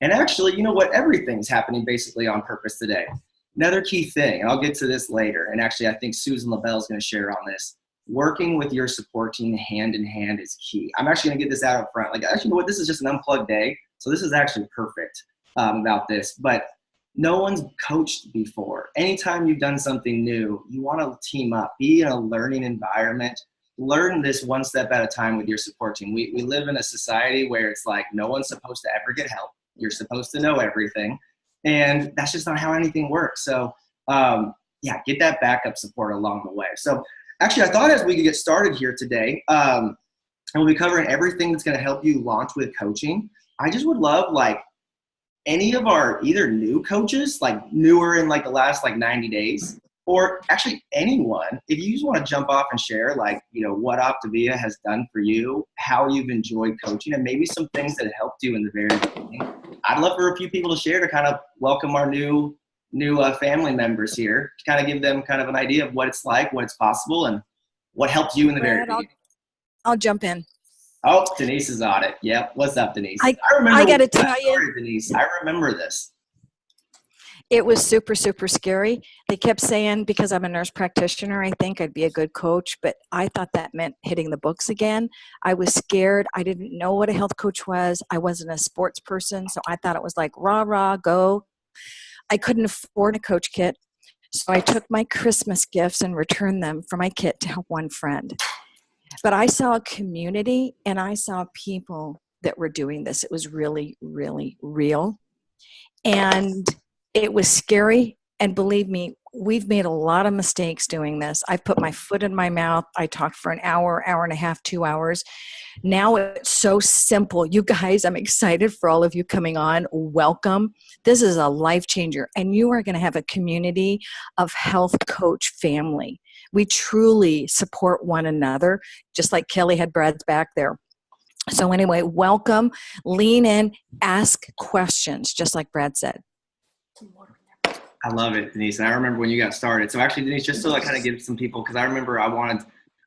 And actually, you know what? Everything's happening basically on purpose today. Another key thing, and I'll get to this later, and actually I think Susan LaBelle is going to share on this. Working with your support team hand in hand is key. I'm actually going to get this out up front. Like, actually, you know what? This is just an unplugged day, so this is actually perfect about this. But no one's coached before. Anytime you've done something new, you want to team up, be in a learning environment. Learn this one step at a time with your support team. We live in a society where it's like no one's supposed to ever get help. You're supposed to know everything. And that's just not how anything works. So, yeah, get that backup support along the way. So, actually, I thought as we could get started here today, and we'll be covering everything that's going to help you launch with coaching. I just would love, like, any of our either new coaches, like newer in like the last like 90 days, or actually anyone, if you just want to jump off and share, like, you know, what Optavia has done for you, how you've enjoyed coaching, and maybe some things that helped you in the very beginning. I'd love for a few people to share to kind of welcome our new family members here, to kind of give them kind of an idea of what it's like, what it's possible, and what helped you in the very beginning. I'll jump in. Oh, Denise is on it. Yep. What's up, Denise? I got to tell you, Denise, I remember this. It was super, super scary. They kept saying, because I'm a nurse practitioner, I think I'd be a good coach, but I thought that meant hitting the books again. I was scared. I didn't know what a health coach was. I wasn't a sports person, so I thought it was like, rah, rah, go. I couldn't afford a coach kit, so I took my Christmas gifts and returned them for my kit to help one friend. But I saw a community, and I saw people that were doing this. It was really, really real. And it was scary. And believe me, we've made a lot of mistakes doing this. I put my foot in my mouth. I talked for an hour, hour and a half, 2 hours. Now it's so simple. You guys, I'm excited for all of you coming on. Welcome. This is a life changer. And you are going to have a community of health coach family. We truly support one another, just like Kelly had Brad's back there. So anyway, welcome, lean in, ask questions, just like Brad said. I love it, Denise. And I remember when you got started. So actually, Denise, just so I kind of give some people, because I remember I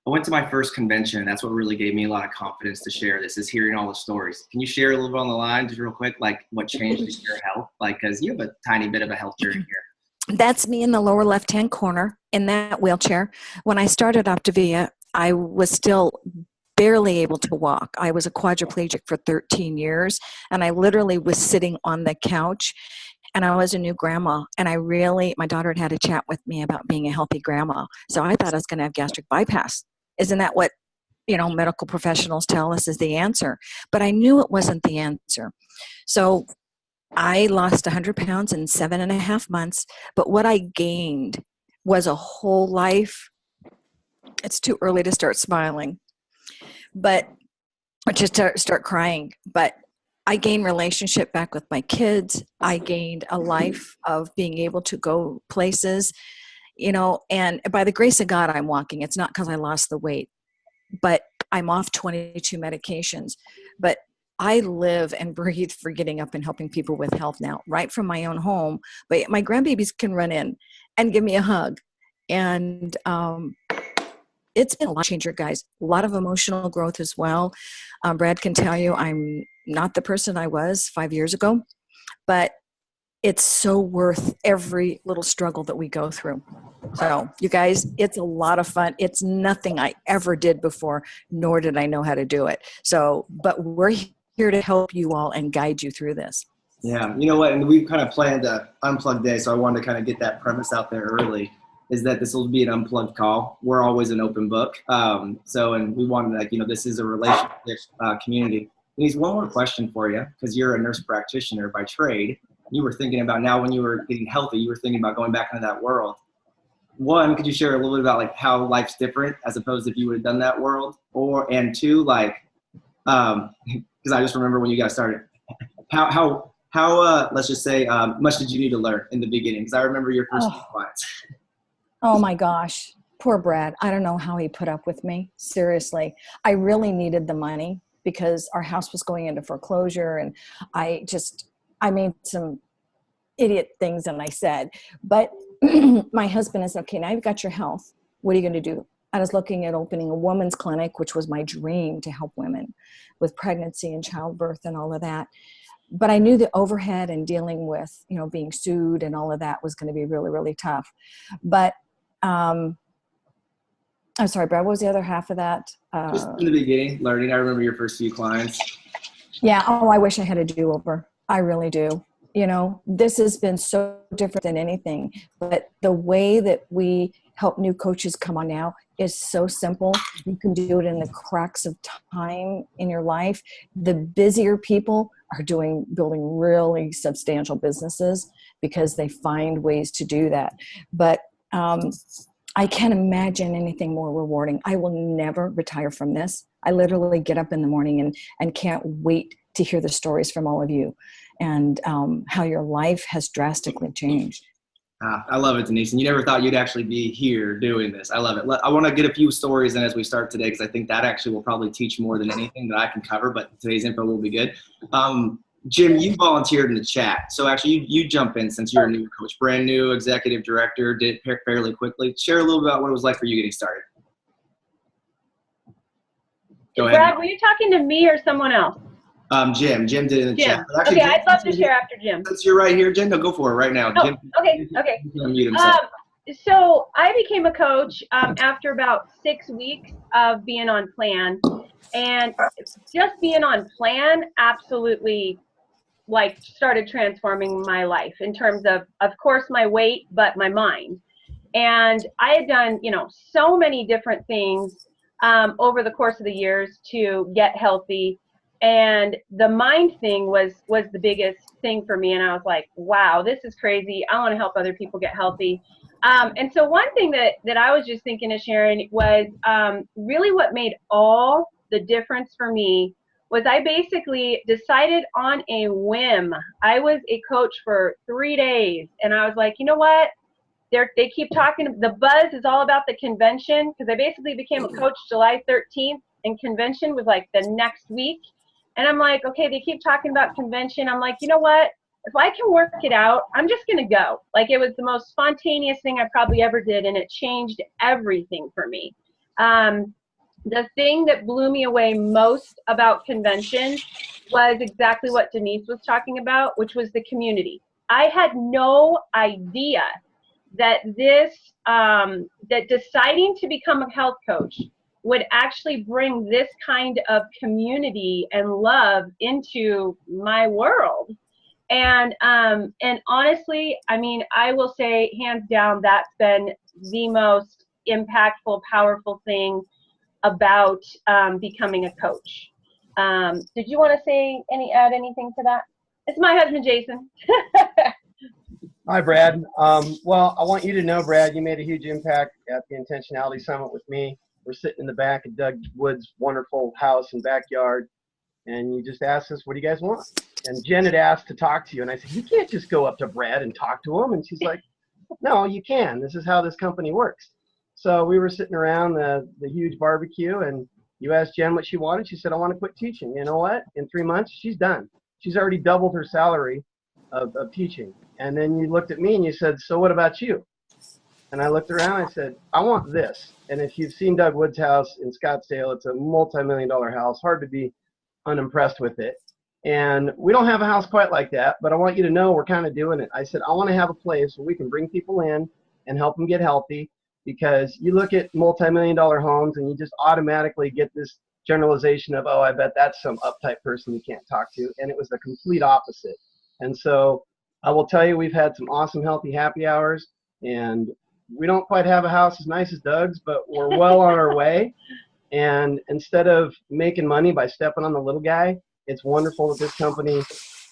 went to my first convention, and that's what really gave me a lot of confidence to share this, is hearing all the stories. Can you share a little bit on the line, just real quick, like what changed in your health? Like, because you have a tiny bit of a health journey here. That's me in the lower left-hand corner in that wheelchair. When I started Optavia, I was still barely able to walk. I was a quadriplegic for 13 years, and I literally was sitting on the couch, and I was a new grandma, and my daughter had a chat with me about being a healthy grandma. So I thought I was going to have gastric bypass. Isn't that what, medical professionals tell us is the answer? But I knew it wasn't the answer. So I lost 100 pounds in 7.5 months, but what I gained was a whole life. It's too early to start smiling, but just start crying. But I gained relationship back with my kids. I gained a life of being able to go places, and by the grace of God, I'm walking. It's not because I lost the weight, but I'm off 22 medications. But I live and breathe for getting up and helping people with health now, right from my own home. But my grandbabies can run in and give me a hug. And it's been a life changer, guys. A lot of emotional growth as well. Brad can tell you I'm not the person I was 5 years ago, but it's so worth every little struggle that we go through. So you guys, it's a lot of fun. It's nothing I ever did before, nor did I know how to do it. So, but we're here to help you all and guide you through this. Yeah, you know what, and we've kind of planned a unplugged day, so I wanted to kind of get that premise out there early, is that this will be an unplugged call. We're always an open book. And we wanted, this is a relationship community. Denise, one more question for you, because you're a nurse practitioner by trade. You were thinking about, now when you were getting healthy, you were thinking about going back into that world. One, could you share a little bit about like how life's different as opposed to if you would have done that world? And two, like, because I just remember when you guys started, how let's just say, much did you need to learn in the beginning? Because I remember your first clients. Oh my gosh, poor Brad. I don't know how he put up with me. Seriously, I really needed the money because our house was going into foreclosure, and I made some idiot things, and I said, but my husband is, okay, now you've got your health. What are you going to do? I was looking at opening a women's clinic, which was my dream, to help women with pregnancy and childbirth and all of that. but I knew the overhead and dealing with, being sued and all of that was going to be really, really tough. But I'm sorry, Brad, what was the other half of that? Just in the beginning, learning. I remember your first few clients. Yeah. Oh, I wish I had a do-over. I really do. This has been so different than anything, but the way that we help new coaches come on now is so simple. You can do it in the cracks of time in your life. The busier people are building really substantial businesses because they find ways to do that. But I can't imagine anything more rewarding. I will never retire from this. I literally get up in the morning and can't wait to hear the stories from all of you and how your life has drastically changed. I love it, Denise. And you never thought you'd actually be here doing this. I love it. I want to get a few stories in as we start today, because I think that actually will probably teach more than anything that I can cover, but today's info will be good. Jim, you volunteered in the chat. So actually you jump in since you're a new coach, brand new executive director, did fairly quickly. Share a little bit about what it was like for you getting started. Go ahead. Brad, were you talking to me or someone else? Jim did in the chat. Actually, okay, Jim, I'd love to share after Jim. Since you're right here, Jim, no, go for it right now. Oh, Jim, okay. Unmute himself. So I became a coach after about 6 weeks of being on plan, and just being on plan absolutely started transforming my life in terms of course, my weight, but my mind. And I had done, so many different things over the course of the years to get healthy. And the mind thing was the biggest thing for me. And I was like, wow, this is crazy. I want to help other people get healthy. And so one thing that I was just thinking of sharing was really what made all the difference for me was I basically decided on a whim. I was a coach for 3 days. And I was like, you know what? They keep talking. The buzz is all about the convention, because I basically became a coach July 13th, and convention was like the next week. And I'm like, okay, they keep talking about convention. I'm like, you know what? If I can work it out, I'm just going to go. It was the most spontaneous thing I probably ever did, and it changed everything for me. The thing that blew me away most about convention was exactly what Denise was talking about, which was the community. I had no idea that that deciding to become a health coach would actually bring this kind of community and love into my world. And honestly, I will say hands down, that's been the most impactful, powerful thing about becoming a coach. Did you want to add anything to that? It's my husband, Jason. Hi, Brad. Well, I want you to know, Brad, you made a huge impact at the Intentionality Summit with me. We're sitting in the back of Doug Wood's wonderful house and backyard, and you just asked us, what do you guys want? And Jen had asked to talk to you, and I said, you can't just go up to Brad and talk to him. And she's like, no, you can. This is how this company works. So we were sitting around the huge barbecue, and you asked Jen what she wanted. She said, I want to quit teaching. You know what? In 3 months, she's done. She's already doubled her salary of teaching. And then you looked at me and you said, so what about you? And I looked around and I said, I want this. And if you've seen Doug Wood's house in Scottsdale, it's a multi-million-dollar house. Hard to be unimpressed with it. And we don't have a house quite like that, but I want you to know we're kind of doing it. I said, I want to have a place where we can bring people in and help them get healthy, because you look at multi-million-dollar homes and you just automatically get this generalization of, oh, I bet that's some uptight person you can't talk to. And it was the complete opposite. And so I will tell you, we've had some awesome, healthy happy hours, and we don't quite have a house as nice as Doug's, but we're well on our way. And instead of making money by stepping on the little guy, it's wonderful that this company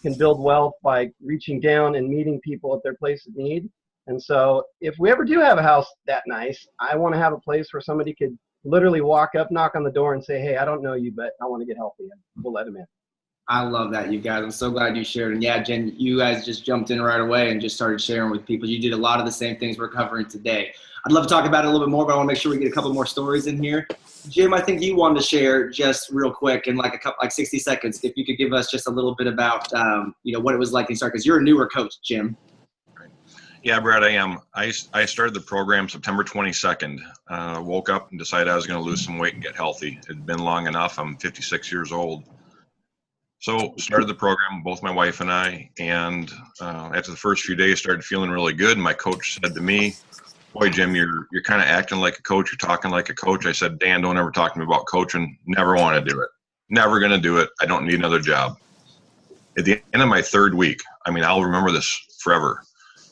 can build wealth by reaching down and meeting people at their place of need. And so if we ever do have a house that nice, I want to have a place where somebody could literally walk up, knock on the door, and say, hey, I don't know you, but I want to get healthy, and we'll let them in. I love that, you guys. I'm so glad you shared. And yeah, Jen, you guys just jumped in right away and just started sharing with people. You did a lot of the same things we're covering today. I'd love to talk about it a little bit more, but I want to make sure we get a couple more stories in here. Jim, I think you wanted to share just real quick in like 60 seconds, if you could give us just a little bit about, what it was like to start, because you're a newer coach, Jim. Yeah, Brad, I am. I started the program September 22nd. Woke up and decided I was going to lose some weight and get healthy. It had been long enough. I'm 56 years old. So started the program, both my wife and I, and after the first few days started feeling really good. My coach said to me, boy, Jim, you're kind of acting like a coach. You're talking like a coach. I said, Dan, don't ever talk to me about coaching. Never want to do it. Never going to do it. I don't need another job. At the end of my third week, I mean, I'll remember this forever.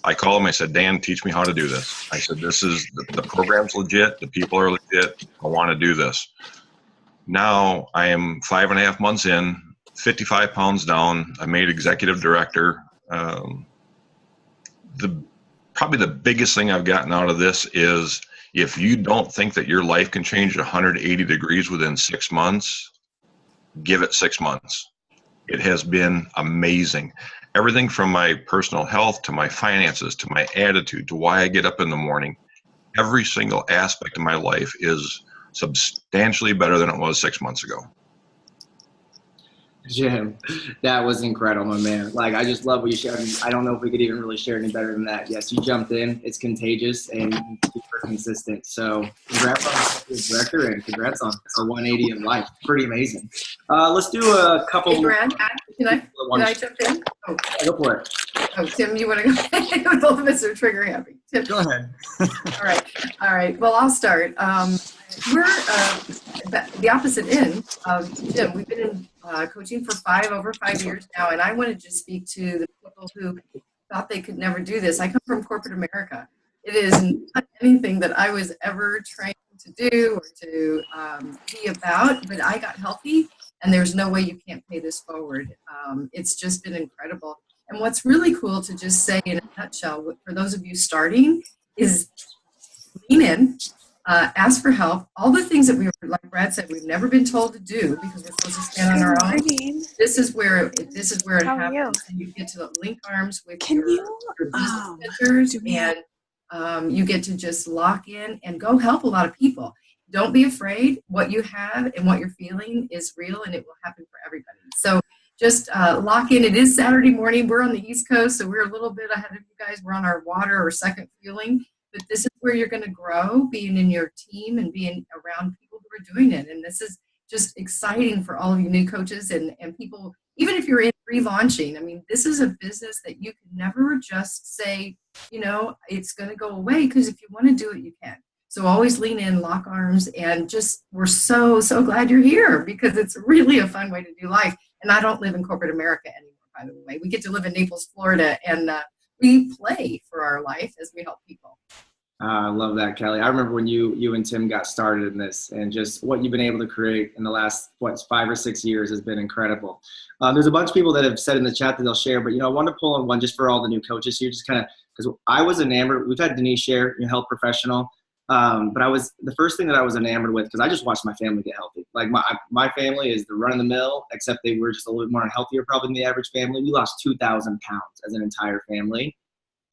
I called him. I said, Dan, teach me how to do this. I said, this is the program's legit. The people are legit. I want to do this. Now I am 5.5 months in, 55 pounds down. I made executive director. Probably the biggest thing I've gotten out of this is if you don't think that your life can change 180 degrees within 6 months, give it 6 months. It has been amazing. Everything from my personal health to my finances to my attitude to why I get up in the morning, every single aspect of my life is substantially better than it was 6 months ago. Jim, that was incredible, my man. Like, I just love what you shared. I don't know if we could even really share any better than that. Yes, you jumped in. It's contagious and super consistent. So congrats on the director and congrats on a 180 in life. Pretty amazing. Let's do a couple. Hey, Brad, can I jump in? Oh. Go for it. Oh, Tim, you want to go? Both of us are trigger happy. Tim. Go ahead. All right. Well, I'll start. We're the opposite end of Jim. We've been in coaching for over 5 years now, and I want to just speak to the people who thought they could never do this. I come from corporate America. It is not anything that I was ever trained to do or to be about, but I got healthy, and there's no way you can't pay this forward. It's just been incredible. And what's really cool to just say in a nutshell, for those of you starting, is lean in, ask for help. All the things that like Brad said, we've never been told to do because we're supposed to stand on our own. This is where it happens. And you get to link arms with your business mentors, and you get to just lock in and go help a lot of people. Don't be afraid. What you have and what you're feeling is real, and it will happen for everybody. So just lock in. It is Saturday morning. We're on the East Coast, so we're a little bit ahead of you guys. We're on our water or second fueling. But this is where you're going to grow, being in your team and being around people who are doing it. And this is just exciting for all of you new coaches and people, even if you're in relaunching. I mean, this is a business that you can never just say, it's going to go away, because if you want to do it, you can. So always lean in, lock arms, and just we're so glad you're here, because it's really a fun way to do life. And I don't live in corporate America anymore, by the way. We get to live in Naples, Florida, and we play for our life as we help people. I love that, Kelly. I remember when you and Tim got started in this, and just what you've been able to create in the last 5 or 6 years has been incredible. There's a bunch of people that have said in the chat that they'll share, but I want to pull on one just for all the new coaches here, just kind of because I was enamored. We've had Denise share, health professional, but the first thing that I was enamored with, because I just watched my family get healthy. Like my family is the run of the mill, except they were just a little bit more healthier probably than the average family. We lost 2,000 pounds as an entire family.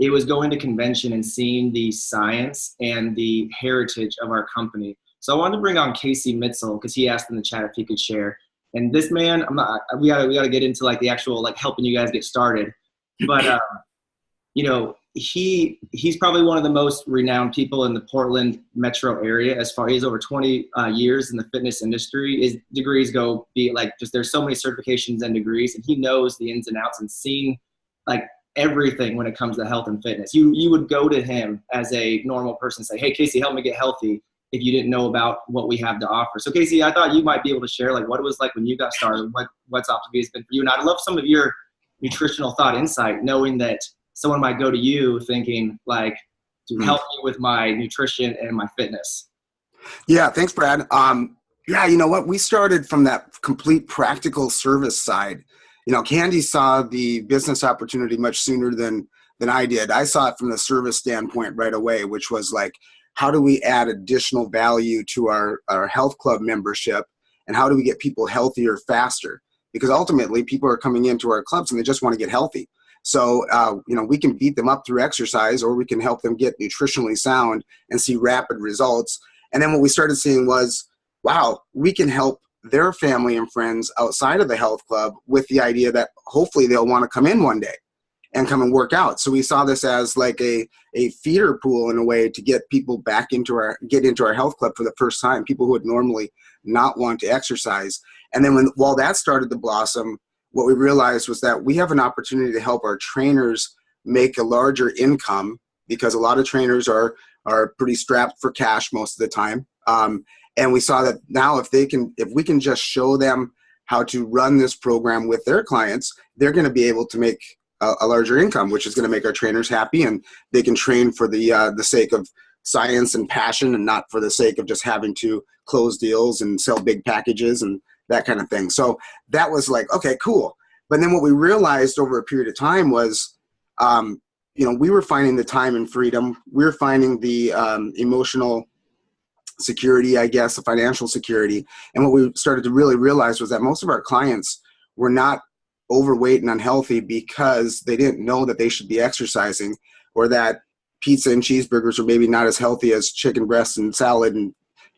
It was going to convention and seeing the science and the heritage of our company. So I wanted to bring on Casey Mitzel, because he asked in the chat if he could share. And this man, we gotta get into like the actual helping you guys get started. But he's probably one of the most renowned people in the Portland metro area. As far as over 20 years in the fitness industry. His degrees go there's so many certifications and degrees, and he knows the ins and outs and seen everything when it comes to health and fitness. You would go to him as a normal person and say, hey, Casey, help me get healthy, if you didn't know about what we have to offer. So Casey, I thought you might be able to share what it was like when you got started, what's Optivia has been for you. And I'd love some of your nutritional thought insight, knowing that someone might go to you thinking to help me with my nutrition and my fitness. Yeah, thanks, Brad. You know what? We started from that complete practical service side. Candy saw the business opportunity much sooner than I did. I saw it from the service standpoint right away, which was how do we add additional value to our health club membership, and how do we get people healthier faster? Because ultimately people are coming into our clubs and they just want to get healthy. So, we can beat them up through exercise, or we can help them get nutritionally sound and see rapid results. And then what we started seeing was, wow, we can help their family and friends outside of the health club with the idea that hopefully they'll want to come in one day and come and work out. So we saw this as a feeder pool in a way to get people back into our health club for the first time, people who would normally not want to exercise. And then while that started to blossom, what we realized was that we have an opportunity to help our trainers make a larger income, because a lot of trainers are pretty strapped for cash most of the time. And we saw that now if we can just show them how to run this program with their clients, they're going to be able to make a larger income, which is going to make our trainers happy, and they can train for the sake of science and passion, and not for the sake of just having to close deals and sell big packages and that kind of thing. So that was like, okay, cool. But then what we realized over a period of time was, we were finding the time and freedom. We were finding the emotional security, I guess, the financial security. And what we started to really realize was that most of our clients were not overweight and unhealthy because they didn't know that they should be exercising, or that pizza and cheeseburgers are maybe not as healthy as chicken breast and salad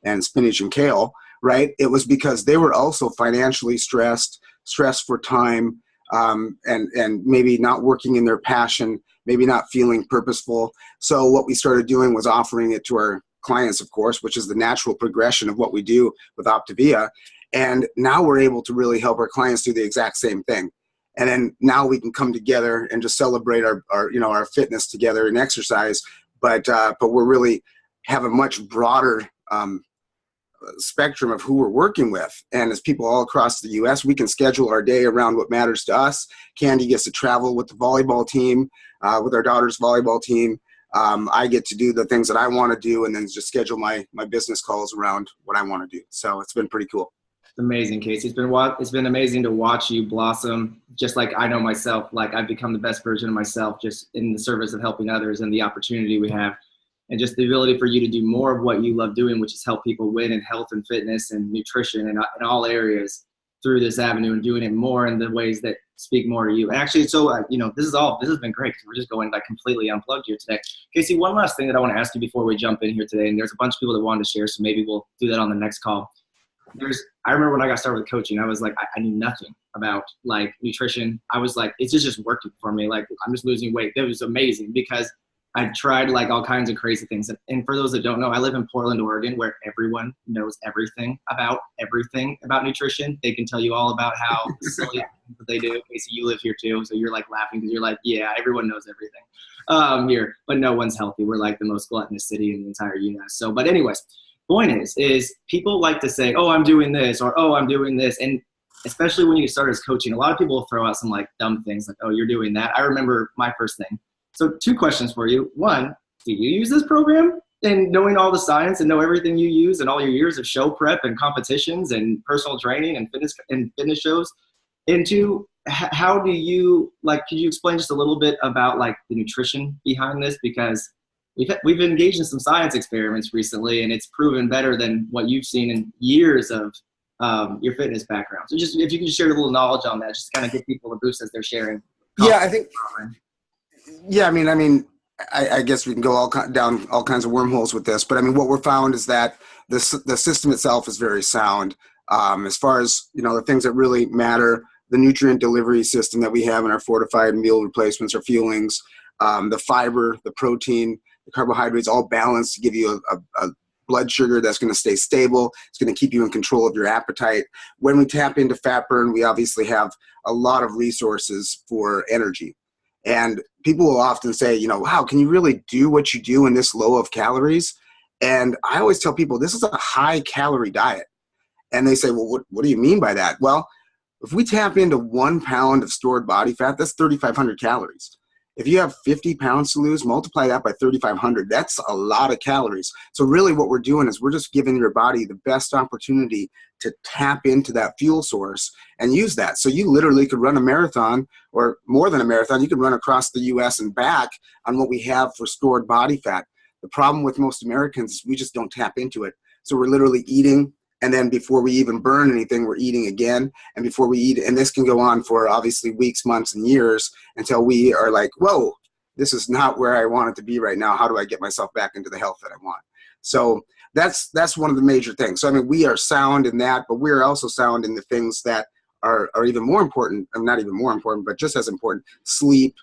and spinach and kale, right? It was because they were also financially stressed for time, and maybe not working in their passion, maybe not feeling purposeful. So what we started doing was offering it to our clients, of course, which is the natural progression of what we do with Optavia. And now we're able to really help our clients do the exact same thing. And then now we can come together and just celebrate our fitness together and exercise. But we're really have a much broader spectrum of who we're working with. And as people all across the U.S., we can schedule our day around what matters to us. Candy gets to travel with the volleyball team, with our daughter's volleyball team. I get to do the things that I want to do, and then just schedule my business calls around what I want to do. So it's been pretty cool. It's amazing, Casey. It's been amazing to watch you blossom. Just like I know myself, like I've become the best version of myself just in the service of helping others, and the opportunity we have, and just the ability for you to do more of what you love doing, which is help people win in health and fitness and nutrition and in all areas through this avenue, and doing it more in the ways that speak more to you. And actually, so this has been great, because we're just going like completely unplugged here today. Casey, one last thing that I want to ask you before we jump in here today, and there's a bunch of people that wanted to share, so maybe we'll do that on the next call. I remember when I got started with coaching, I was like, I knew nothing about like nutrition. I was like, it's just working for me. Like, I'm just losing weight. It was amazing because I tried like all kinds of crazy things. And for those that don't know, I live in Portland, Oregon, where everyone knows everything about nutrition. They can tell you all about how silly things that they do. Casey, you live here too, so you're like laughing because you're like, yeah, everyone knows everything here, but no one's healthy. We're like the most gluttonous city in the entire U.S. So, but anyways, point is people like to say, oh, I'm doing this, or oh, I'm doing this. And especially when you start as coaching, a lot of people will throw out some like dumb things like, oh, you're doing that. I remember my first thing. So 2 questions for you. 1, do you use this program? And knowing all the science and know everything you use and all your years of show prep and competitions and personal training and fitness shows. And 2, how do you, like, could you explain just a little bit about like the nutrition behind this? Because we've engaged in some science experiments recently, and it's proven better than what you've seen in years of your fitness background. So just if you could share a little knowledge on that, just kind of give people a boost as they're sharing. Yeah, I think. Yeah, I mean, I guess we can go down all kinds of wormholes with this, but I mean, what we're found is that the system itself is very sound. As far as the things that really matter, the nutrient delivery system that we have in our fortified meal replacements or fuelings, the fiber, the protein, the carbohydrates, all balanced to give you a blood sugar that's going to stay stable. It's going to keep you in control of your appetite. When we tap into fat burn, we obviously have a lot of resources for energy. And people will often say, wow, can you really do what you do in this low of calories? And I always tell people this is a high calorie diet. And they say, well, what do you mean by that? Well, if we tap into 1 pound of stored body fat, that's 3,500 calories. If you have 50 pounds to lose, multiply that by 3,500. That's a lot of calories. So really what we're doing is we're just giving your body the best opportunity to tap into that fuel source and use that. So you literally could run a marathon, or more than a marathon. You could run across the U.S. and back on what we have for stored body fat. The problem with most Americans is we just don't tap into it. So we're literally eating, and then before we even burn anything, we're eating again. And before we eat, and this can go on for obviously weeks, months, and years until we are like, whoa, this is not where I want it to be right now. How do I get myself back into the health that I want? So that's one of the major things. So, I mean, we are sound in that, but we're also sound in the things that are even more important, or not even more important, but just as important: sleep,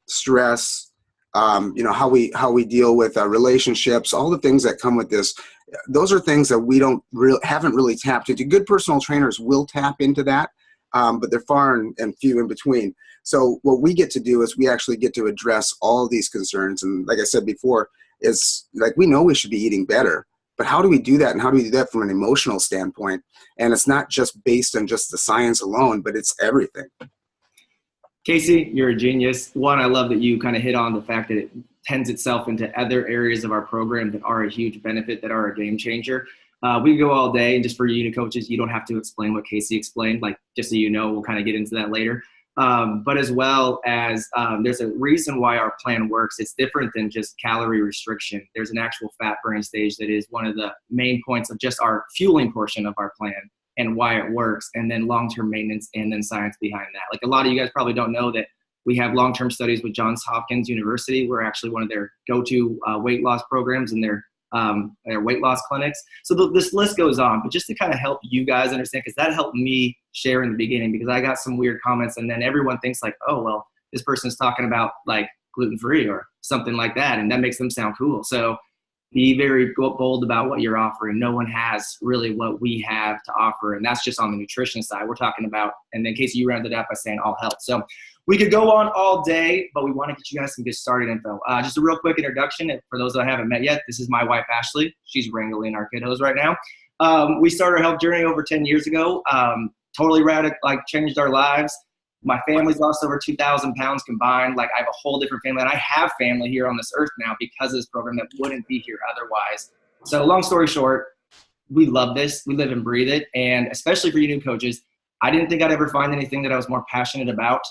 stress, how we deal with relationships, all the things that come with this. Those are things that we haven't really tapped into. Good personal trainers will tap into that, but they're far and few in between. So what we get to do is we actually get to address all of these concerns. And like I said before, it's like we know we should be eating better, but how do we do that? And how do we do that from an emotional standpoint? And it's not just based on just the science alone, but it's everything. Casey, you're a genius. One, I love that you kind of hit on the fact that it tends itself into other areas of our program that are a huge benefit, that are a game changer. We go all day, and just for you coaches, you don't have to explain what Casey explained. Like, just so you know, we'll kind of get into that later. But as well as there's a reason why our plan works. It's different than just calorie restriction. There's an actual fat burning stage that is one of the main points of just our fueling portion of our plan and why it works, and then long-term maintenance, and then science behind that. Like, a lot of you guys probably don't know that we have long-term studies with Johns Hopkins University. We're actually one of their go-to weight loss programs in their weight loss clinics. So this list goes on, but just to kind of help you guys understand, because that helped me share in the beginning, because I got some weird comments, and then everyone thinks like, oh, well, this person's talking about like gluten-free or something like that, and that makes them sound cool. So be very bold about what you're offering. No one has really what we have to offer, and that's just on the nutrition side. We're talking about, and then Casey, you rounded it up by saying all health. So we could go on all day, but we want to get you guys some good started info. Just a real quick introduction for those that I haven't met yet. This is my wife, Ashley. She's wrangling our kiddos right now. We started our health journey over 10 years ago. Totally radical, like changed our lives. My family's lost over 2,000 pounds combined. Like, I have a whole different family, and I have family here on this earth now because of this program that wouldn't be here otherwise. So long story short, we love this. We live and breathe it. And especially for you new coaches, I didn't think I'd ever find anything that I was more passionate about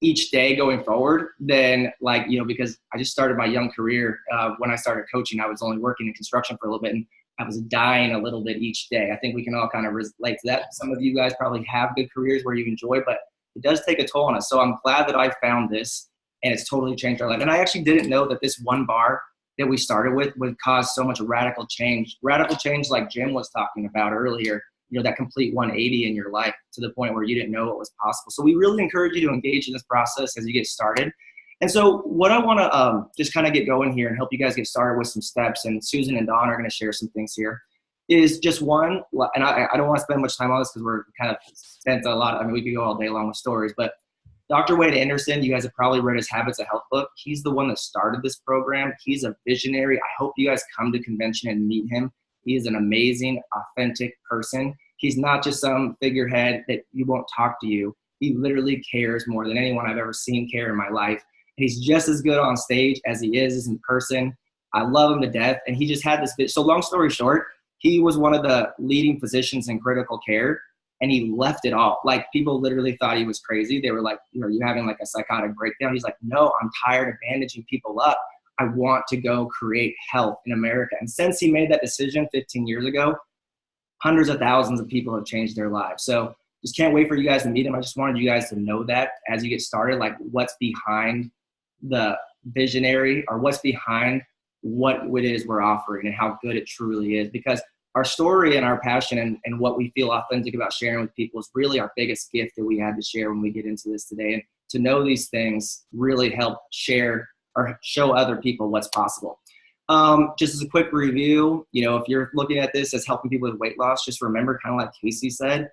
each day going forward than, like, you know, because I just started my young career. When I started coaching, I was only working in construction for a little bit, and I was dying a little bit each day. I think we can all kind of relate to that. Some of you guys probably have good careers where you enjoy, but it does take a toll on us. So I'm glad that I found this, and it's totally changed our life. And I actually didn't know that this one bar that we started with would cause so much radical change. Radical change, like Jim was talking about earlier, you know, that complete 180 in your life to the point where you didn't know it was possible. So we really encourage you to engage in this process as you get started. And so what I want to just kind of get going here and help you guys get started with some steps, and Susan and Don are going to share some things here, is just one, and I don't want to spend much time on this because we're kind of spent a lot. I mean, we could go all day long with stories, but Dr. Wade Anderson, you guys have probably read his Habits of Health book. He's the one that started this program. He's a visionary. I hope you guys come to convention and meet him. He is an amazing, authentic person. He's not just some figurehead that you won't talk to you. He literally cares more than anyone I've ever seen care in my life. He's just as good on stage as he is in person. I love him to death. And he just had this. So long story short, he was one of the leading physicians in critical care, and he left it all. Like, people literally thought he was crazy. They were like, you know, you having like a psychotic breakdown? He's like, no, I'm tired of bandaging people up. I want to go create health in America. And since he made that decision 15 years ago, hundreds of thousands of people have changed their lives. So just can't wait for you guys to meet him. I just wanted you guys to know that as you get started, like, what's behind the visionary, or what's behind what it is we're offering and how good it truly is. Because our story and our passion and what we feel authentic about sharing with people is really our biggest gift that we had to share when we get into this today. And to know these things really help share or show other people what's possible. Just as a quick review, you know, if you're looking at this as helping people with weight loss, just remember, kind of like Casey said,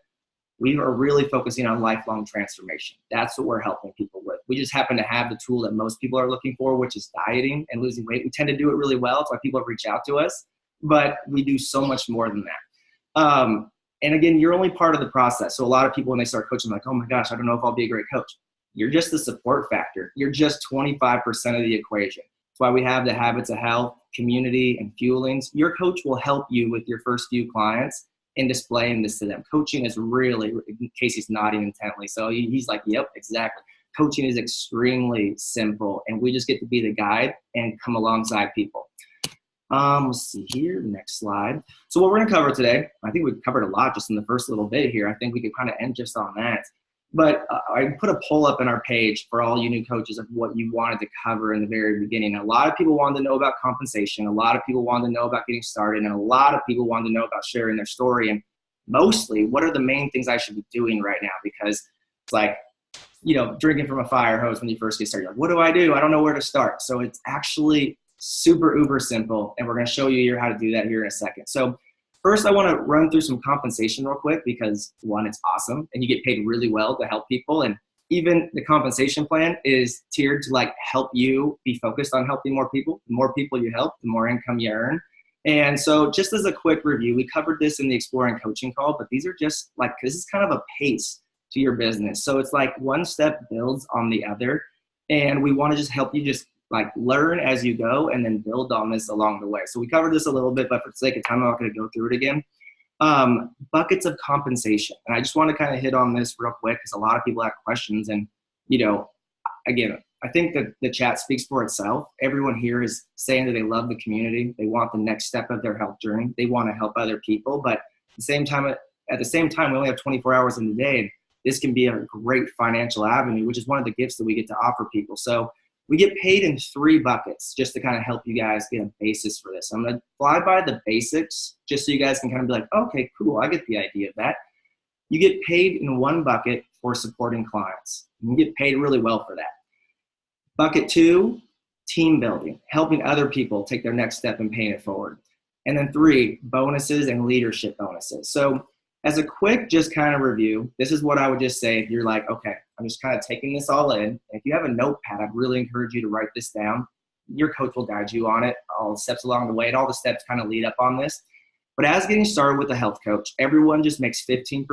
we are really focusing on lifelong transformation. That's what we're helping people with. We just happen to have the tool that most people are looking for, which is dieting and losing weight. We tend to do it really well. It's why people reach out to us, but we do so much more than that. And again, you're only part of the process. So a lot of people, when they start coaching, like, oh my gosh, I don't know if I'll be a great coach. You're just the support factor. You're just 25% of the equation. That's why we have the Habits of Health, community, and fuelings. Your coach will help you with your first few clients in displaying this to them. Coaching is really, Casey's nodding intently, so he's like, yep, exactly. Coaching is extremely simple, and we just get to be the guide and come alongside people. Let's see here, next slide. So what we're gonna cover today, I think we've covered a lot just in the first little bit here. I think we could kind of end just on that. But I put a poll up in our page for all you new coaches of what you wanted to cover in the very beginning. A lot of people wanted to know about compensation. A lot of people wanted to know about getting started. And a lot of people wanted to know about sharing their story. And mostly, what are the main things I should be doing right now? Because it's like, you know, drinking from a fire hose when you first get started. You're like, what do? I don't know where to start. So it's actually super uber simple. And we're going to show you here how to do that here in a second. So First, I want to run through some compensation real quick because, one, it's awesome and you get paid really well to help people. And even the compensation plan is tiered to like help you be focused on helping more people. The more people you help, the more income you earn. And so just as a quick review, we covered this in the Exploring Coaching call, but these are just like, this is kind of a pace to your business. So it's like one step builds on the other. And we want to just help you just like learn as you go and then build on this along the way. So we covered this a little bit, but for the sake of time, I'm not going to go through it again. Buckets of compensation. And I just want to kind of hit on this real quick because a lot of people have questions. And, you know, again, I think that the chat speaks for itself. Everyone here is saying that they love the community. They want the next step of their health journey. They want to help other people. But at the same time, we only have 24 hours in the day. And this can be a great financial avenue, which is one of the gifts that we get to offer people. So we get paid in 3 buckets just to kind of help you guys get a basis for this. I'm going to fly by the basics just so you guys can kind of be like, okay, cool, I get the idea of that. You get paid in 1 bucket for supporting clients. You get paid really well for that. Bucket 2, team building, helping other people take their next step and paying it forward. And then 3, bonuses and leadership bonuses. So as a quick just kind of review, this is what I would just say if you're like, okay, I'm just kind of taking this all in. If you have a notepad, I'd really encourage you to write this down. Your coach will guide you on it, all the steps along the way, and all the steps kind of lead up on this. But as getting started with a health coach, everyone just makes 15%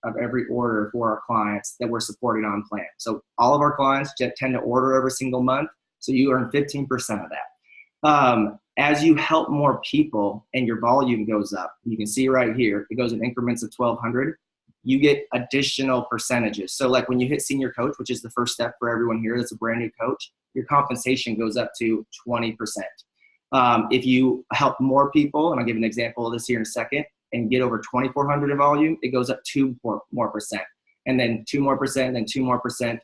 of every order for our clients that we're supporting on plan. So all of our clients tend to order every single month, so you earn 15% of that. As you help more people and your volume goes up, you can see right here, it goes in increments of 1,200. You get additional percentages. So like when you hit senior coach, which is the first step for everyone here that's a brand new coach, your compensation goes up to 20%. If you help more people, and I'll give an example of this here in a second, and get over 2,400 in volume, it goes up 2 more percent, and then 2 more percent, and then 2 more percent,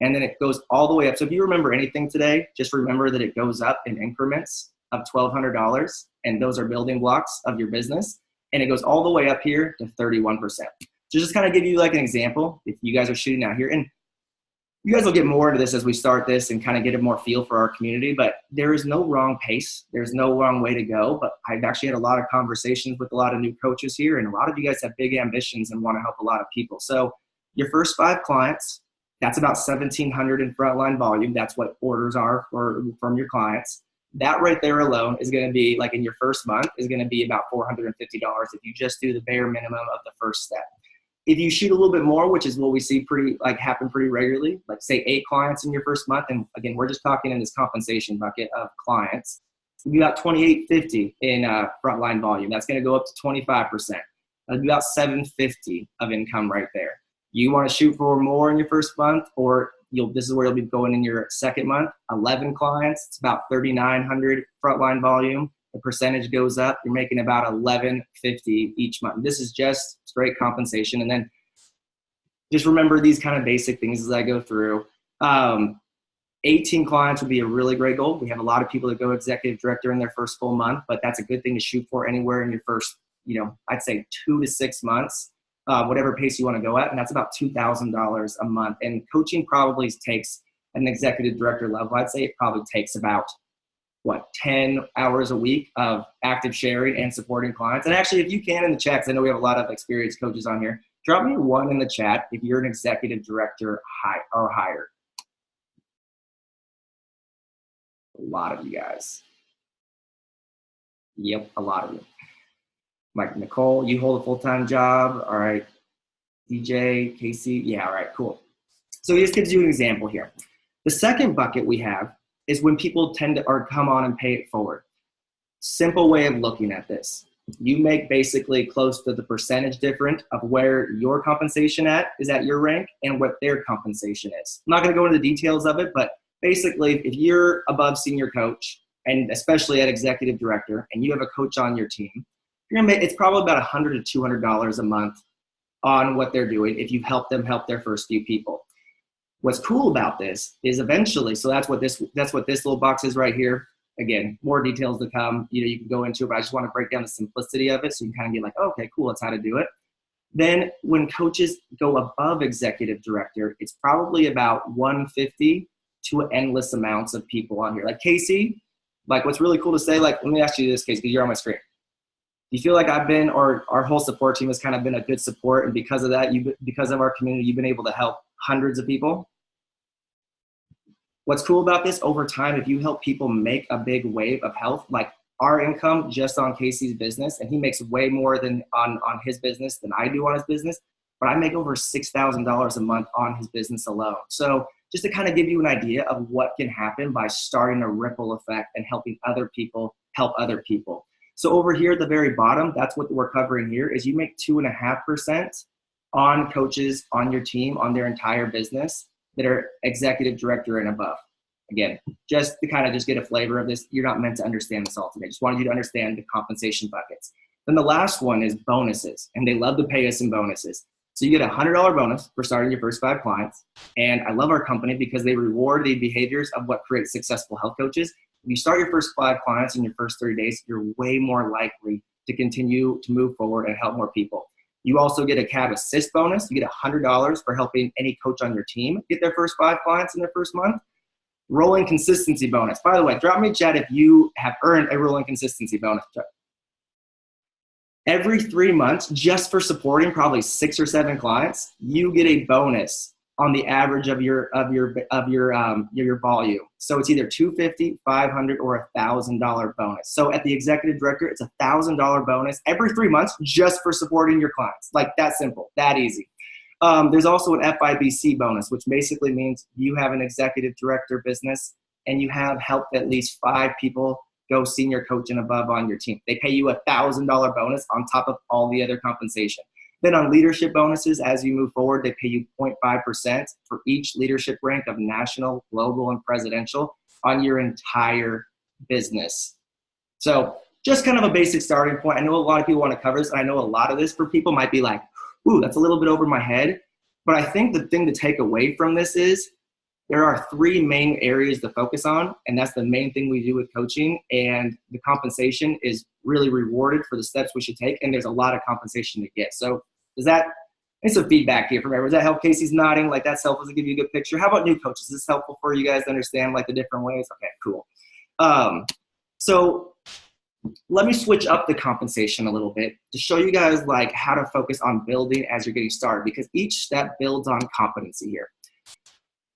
and then it goes all the way up. So if you remember anything today, just remember that it goes up in increments of $1,200, and those are building blocks of your business, and it goes all the way up here to 31%. So just kind of give you like an example, if you guys are shooting out here, and you guys will get more into this as we start this and kind of get a more feel for our community, but there is no wrong pace. There's no wrong way to go, but I've actually had a lot of conversations with a lot of new coaches here, and a lot of you guys have big ambitions and want to help a lot of people. So your first 5 clients, that's about 1,700 in frontline volume. That's what orders are from your clients. That right there alone is going to be, like in your first month, is going to be about $450 if you just do the bare minimum of the first step. If you shoot a little bit more, which is what we see happen pretty regularly, like say 8 clients in your first month, and again, we're just talking in this compensation bucket of clients, you got $2,850 in frontline volume. That's going to go up to 25%. That'll be about $750 of income right there. You want to shoot for more in your first month, or this is where you'll be going in your second month. 11 clients, it's about $3,900 frontline volume. The percentage goes up. You're making about $1,150 each month. This is just straight compensation. And then just remember these kind of basic things as I go through. 18 clients would be a really great goal. We have a lot of people that go executive director in their first full month, but that's a good thing to shoot for anywhere in your first, I'd say 2 to 6 months, whatever pace you want to go at. And that's about $2,000 a month. And coaching probably takes an executive director level. I'd say it probably takes about 10 hours a week of active sharing and supporting clients. And actually, if you can in the chat, because I know we have a lot of experienced coaches on here, drop me 1 in the chat if you're an executive director or higher. A lot of you guys. Yep, a lot of you. Like Nicole, you hold a full-time job. All right. DJ, Casey. Yeah, all right, cool. So this gives you an example here. The second bucket we have is when people tend to come on and pay it forward. Simple way of looking at this. You make basically close to the percentage difference of where your compensation is at your rank and what their compensation is. I'm not going to go into the details of it, but basically if you're above senior coach, and especially at executive director, and you have a coach on your team, it's probably about $100 to $200 a month on what they're doing if you help them help their first few people. What's cool about this is eventually, so that's what this little box is right here. Again, more details to come. You can go into it, but I just want to break down the simplicity of it so you can kind of get like, oh, okay, cool, that's how to do it. Then when coaches go above executive director, it's probably about 150 to endless amounts of people on here. Like Casey, like what's really cool to say, like, let me ask you this, Casey, because you're on my screen. you feel like I've been, or our whole support team has kind of been a good support, and because of that, because of our community, you've been able to help hundreds of people? What's cool about this, over time, if you help people make a big wave of health, like our income just on Casey's business, and he makes way more than on his business than I do on his business, but I make over $6,000 a month on his business alone. So just to kind of give you an idea of what can happen by starting a ripple effect and helping other people help other people. So over here at the very bottom, that's what we're covering here, is you make 2.5% on coaches on your team, on their entire business, that are executive director and above. Again, just to kind of just get a flavor of this, you're not meant to understand this all today. Just wanted you to understand the compensation buckets. Then the last one is bonuses, and they love to pay us in bonuses. So you get a $100 bonus for starting your first 5 clients. And I love our company because they reward the behaviors of what creates successful health coaches. If you start your first 5 clients in your first 30 days, you're way more likely to continue to move forward and help more people. You also get a CAB assist bonus. You get $100 for helping any coach on your team get their first 5 clients in their first month. Rolling consistency bonus. By the way, drop me a chat if you have earned a rolling consistency bonus. Every 3 months, just for supporting probably 6 or 7 clients, you get a bonus on the average of your volume. So it's either $250, $500, or $1,000 bonus. So at the executive director, it's $1,000 bonus every 3 months just for supporting your clients. Like that simple, that easy. There's also an FIBC bonus, which basically means you have an executive director business and you have helped at least 5 people go senior coach and above on your team. They pay you $1,000 bonus on top of all the other compensation. Then on leadership bonuses, as you move forward, they pay you 0.5% for each leadership rank of national, global, and presidential on your entire business. So just kind of a basic starting point. I know a lot of people want to cover this, and I know a lot of this for people might be like, ooh, that's a little bit over my head. But I think the thing to take away from this is there are 3 main areas to focus on, and that's the main thing we do with coaching, and the compensation is really rewarded for the steps we should take, and there's a lot of compensation to get. So does that, need some feedback here from everyone. Does that help? Casey's nodding, like that's helpful to give you a good picture. How about new coaches? Is this helpful for you guys to understand like the different ways? Okay, cool. So let me switch up the compensation a little bit to show you guys like how to focus on building as you're getting started, because each step builds on competency here.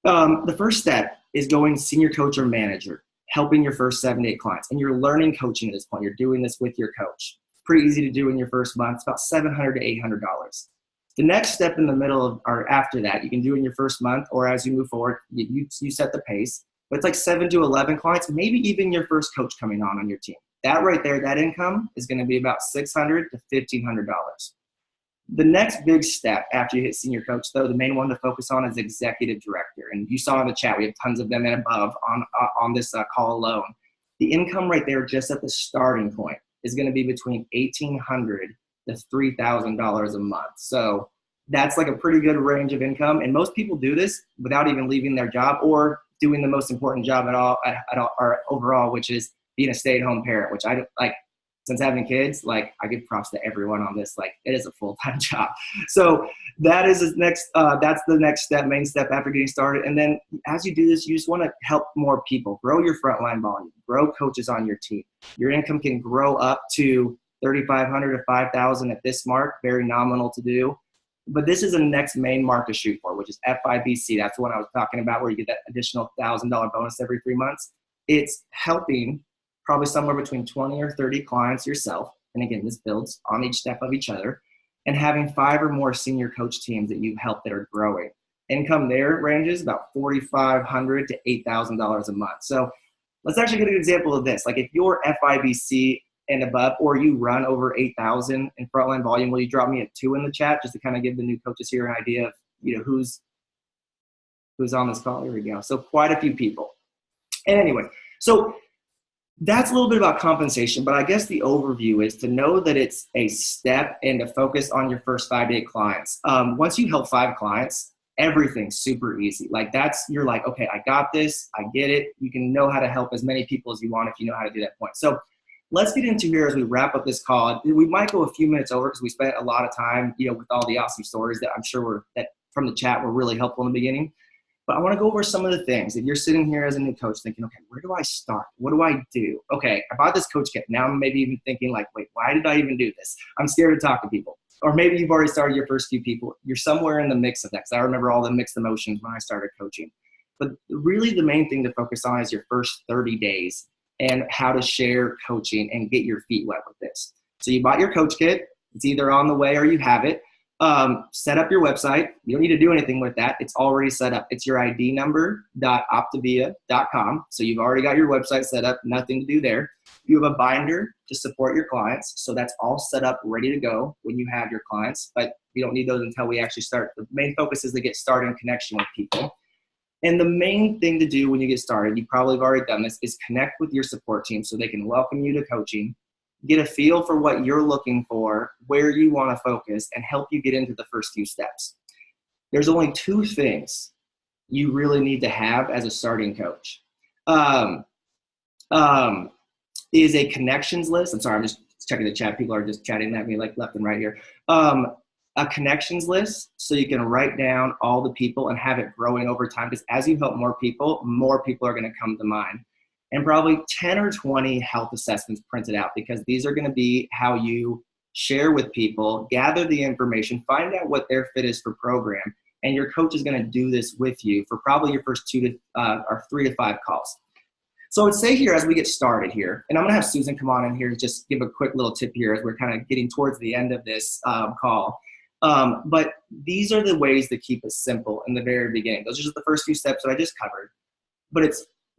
The first step is going senior coach or manager, helping your first 7 to 8 clients. And you're learning coaching at this point. You're doing this with your coach. Pretty easy to do in your first month. It's about $700 to $800. The next step in the middle of, or after that, you can do in your first month, or as you move forward, you set the pace. But it's like 7 to 11 clients, maybe even your first coach coming on your team. That right there, that income is going to be about $600 to $1,500. The next big step after you hit senior coach, though, the main one to focus on is executive director. And you saw in the chat, we have tons of them and above on this call alone. The income right there, just at the starting point, is going to be between $1,800 to $3,000 a month. So that's like a pretty good range of income. And most people do this without even leaving their job or doing the most important job at all, or overall, which is being a stay-at-home parent, which I like. Since having kids, like I give props to everyone on this. Like it is a full-time job. So that is his next. That's the next step, main step after getting started. And then as you do this, you just want to help more people, grow your frontline volume, grow coaches on your team. Your income can grow up to $3,500 to $5,000 at this mark. Very nominal to do. But this is the next main mark to shoot for, which is FIBC. That's the one I was talking about, where you get that additional $1,000 bonus every 3 months. It's helping probably somewhere between 20 or 30 clients yourself. And again, this builds on each step of each other, and having 5 or more senior coach teams that you help that are growing. Income there ranges about $4,500 to $8,000 a month. So let's actually get an example of this. Like if you're FIBC and above, or you run over 8,000 in frontline volume, will you drop me a 2 in the chat just to kind of give the new coaches here an idea of, you know, who's on this call? Here we go. So quite a few people. And anyway, so that's a little bit about compensation, but I guess the overview is to know that it's a step and to focus on your first 5 to 8 clients. Once you help 5 clients, everything's super easy. Like you're like, okay, I got this, I get it. You can know how to help as many people as you want if you know how to do that point. So let's get into here as we wrap up this call. We might go a few minutes over because we spent a lot of time, with all the awesome stories that I'm sure that from the chat were really helpful in the beginning. But I want to go over some of the things. If you're sitting here as a new coach thinking, okay, where do I start? What do I do? Okay, I bought this coach kit. Now I'm maybe even thinking like, wait, why did I even do this? I'm scared to talk to people. Or maybe you've already started your first few people. You're somewhere in the mix of that, because I remember all the mixed emotions when I started coaching. But really the main thing to focus on is your first 30 days and how to share coaching and get your feet wet with this. So you bought your coach kit. It's either on the way or you have it. Set up your website. You don't need to do anything with that. It's already set up. It's your ID number.optavia.com. So you've already got your website set up, nothing to do there. You have a binder to support your clients. So that's all set up, ready to go when you have your clients, but we don't need those until we actually start. The main focus is to get started in connection with people. And the main thing to do when you get started, you probably have already done this, is connect with your support team so they can welcome you to coaching, get a feel for what you're looking for, where you want to focus, and help you get into the first few steps. There's only two things you really need to have as a starting coach. Is a connections list. I'm sorry, I'm just checking the chat. People are just chatting at me like left and right here. A connections list so you can write down all the people and have it growing over time, because as you help more people are going to come to mind. And probably 10 or 20 health assessments printed out, because these are going to be how you share with people, gather the information, find out what their fit is for program, and your coach is going to do this with you for probably your first 3 to 5 calls. So I would say here as we get started here, and I'm going to have Susan come on in here to just give a quick little tip here as we're kind of getting towards the end of this call. But these are the ways to keep it simple in the very beginning. Those are just the first few steps that I just covered. But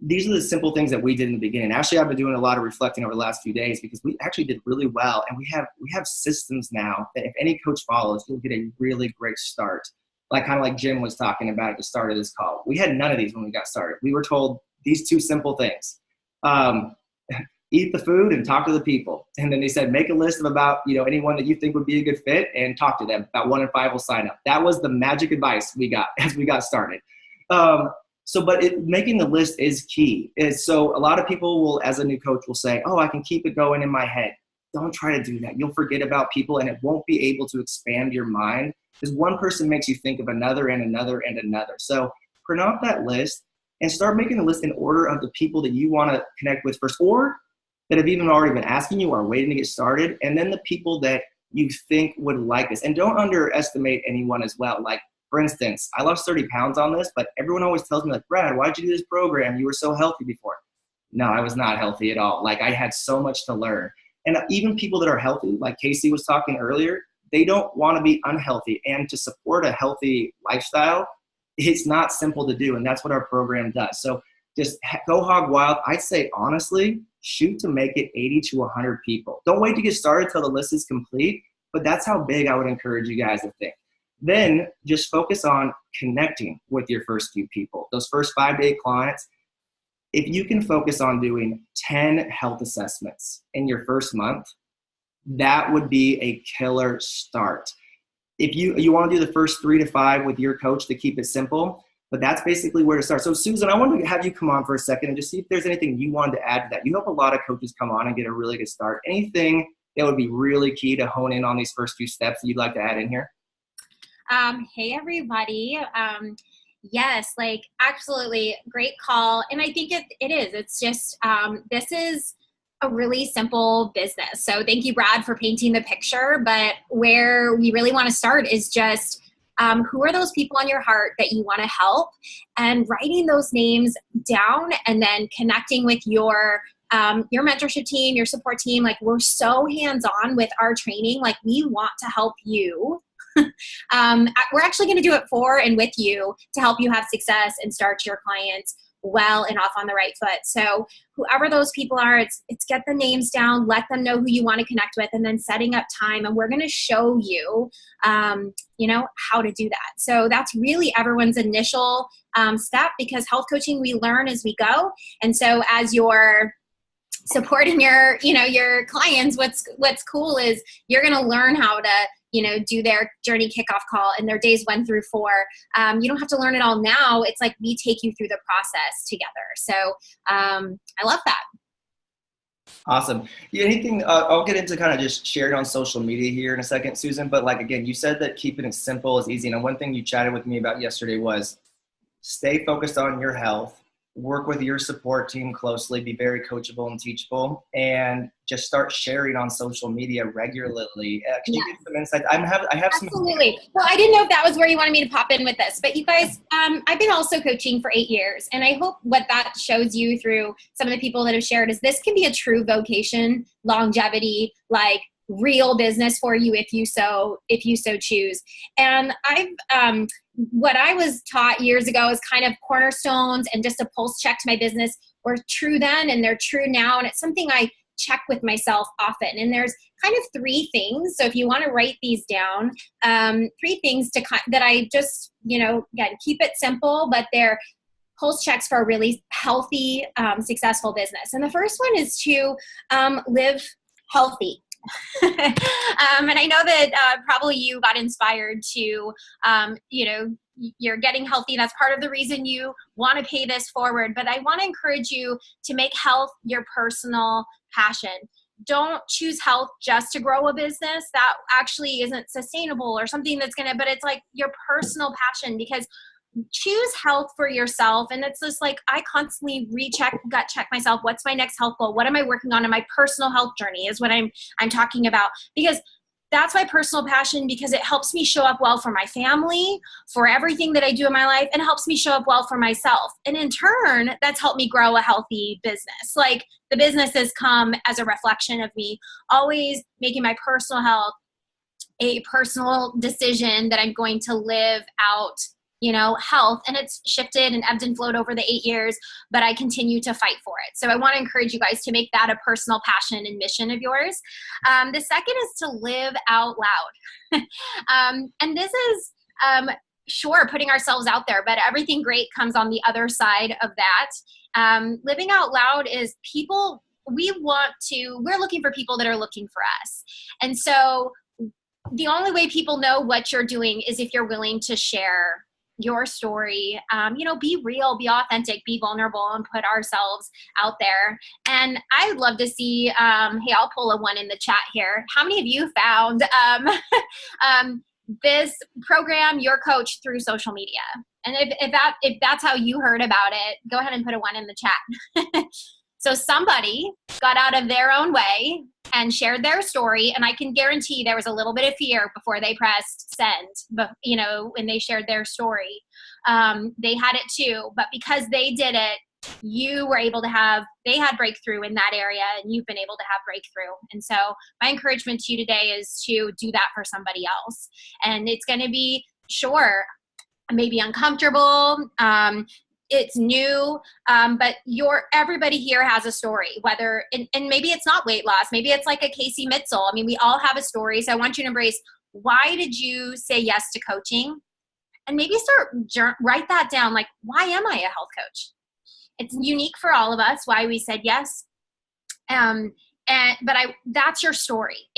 these are the simple things that we did in the beginning. Actually, I've been doing a lot of reflecting over the last few days because we actually did really well. And we have systems now that if any coach follows, you'll get a really great start. Kind of like Jim was talking about at the start of this call. We had none of these when we got started. We were told these 2 simple things. Eat the food and talk to the people. And then they said, make a list of about, anyone that you think would be a good fit and talk to them. About 1 in 5 will sign up. That was the magic advice we got as we got started. Making the list is key. So a lot of people will, as a new coach, will say, oh, I can keep it going in my head. Don't try to do that. You'll forget about people and it won't be able to expand your mind, because one person makes you think of another and another and another. So print out that list and start making a list in order of the people that you want to connect with first, or that have even already been asking you or waiting to get started, and then the people that you think would like this. And don't underestimate anyone as well. For instance, I lost 30 pounds on this, but everyone always tells me, Brad, why'd you do this program? You were so healthy before. No, I was not healthy at all. I had so much to learn. And even people that are healthy, like Casey was talking earlier, they don't want to be unhealthy. And to support a healthy lifestyle, it's not simple to do. And that's what our program does. So just go hog wild. I'd say, honestly, shoot to make it 80 to 100 people. Don't wait to get started till the list is complete, but that's how big I would encourage you guys to think. Then just focus on connecting with your first few people. Those first 5-day clients, if you can focus on doing 10 health assessments in your first month, that would be a killer start. If you want to do the first 3 to 5 with your coach to keep it simple, but that's basically where to start. So Susan, I want to have you come on for a second and just see if there's anything you wanted to add to that. You help a lot of coaches come on and get a really good start. Anything that would be really key to hone in on these first few steps that you'd like to add in here? Hey everybody. Yes, absolutely great call. And I think it is. It's just, this is a really simple business. So thank you, Brad, for painting the picture. But where we really want to start is just, who are those people on your heart that you want to help, and writing those names down, and then connecting with your mentorship team, your support team. We're so hands-on with our training. We want to help you. We're actually going to do it for and with you to help you have success and start your clients well and off on the right foot. So whoever those people are, it's get the names down, let them know who you want to connect with, and then setting up time. And we're going to show you, how to do that. So that's really everyone's initial step, because health coaching, we learn as we go. And so as you're supporting your clients, what's cool is you're going to learn how to do their journey kickoff call and their days 1 through 4. You don't have to learn it all now. It's we take you through the process together. So I love that. Awesome. Anything, I'll get into kind of just shared on social media here in a second, Susan, but again, you said that keeping it simple is easy. And one thing you chatted with me about yesterday was stay focused on your health, work with your support team closely, be very coachable and teachable, and just start sharing on social media regularly. Can you give some insights? I have some. Absolutely. Well, I didn't know if that was where you wanted me to pop in with this, but you guys, I've been also coaching for 8 years, and I hope what that shows you through some of the people that have shared is this can be a true vocation, longevity, like real business for you if you so choose. And I've what I was taught years ago is kind of cornerstones and just a pulse check to my business were true then and they're true now, and it's something I check with myself often. And there's kind of 3 things. So if you want to write these down, 3 things that I just, again, keep it simple, but they're pulse checks for a really healthy, successful business. And the first one is to live healthy. And I know that probably you got inspired to, you're getting healthy. That's part of the reason you want to pay this forward. But I want to encourage you to make health your personal passion. Don't choose health just to grow a business. That actually isn't sustainable or something that's but it's like your personal passion, because choose health for yourself. And it's just like, I constantly gut check myself. What's my next health goal? What am I working on in my personal health journey is what I'm talking about, because that's my personal passion, because it helps me show up well for my family, for everything that I do in my life, and helps me show up well for myself. And in turn, that's helped me grow a healthy business. Like the business has come as a reflection of me always making my personal health a personal decision that I'm going to live out health. And it's shifted and ebbed and flowed over the 8 years, but I continue to fight for it. So I want to encourage you guys to make that a personal passion and mission of yours. The second is to live out loud. And this is, sure, putting ourselves out there, but everything great comes on the other side of that. Living out loud is we're looking for people that are looking for us. And so the only way people know what you're doing is if you're willing to share your story, be real, be authentic, be vulnerable, and put ourselves out there. And I'd love to see, hey, I'll pull a 1 in the chat here. How many of you found this program, Your Coach, through social media? And if that's how you heard about it, go ahead and put a 1 in the chat. So somebody got out of their own way and shared their story, and I can guarantee there was a little bit of fear before they pressed send, but when they shared their story. They had it too, but because they did it, you were able to they had breakthrough in that area, and you've been able to have breakthrough. And so my encouragement to you today is to do that for somebody else. And it's going to be, sure, maybe uncomfortable, it's new, but everybody here has a story, and maybe it's not weight loss. Maybe it's like a Casey Mitchell. I mean, we all have a story. So I want you to embrace, why did you say yes to coaching? And maybe write that down. Like, why am I a health coach? It's unique for all of us why we said yes. That's your story,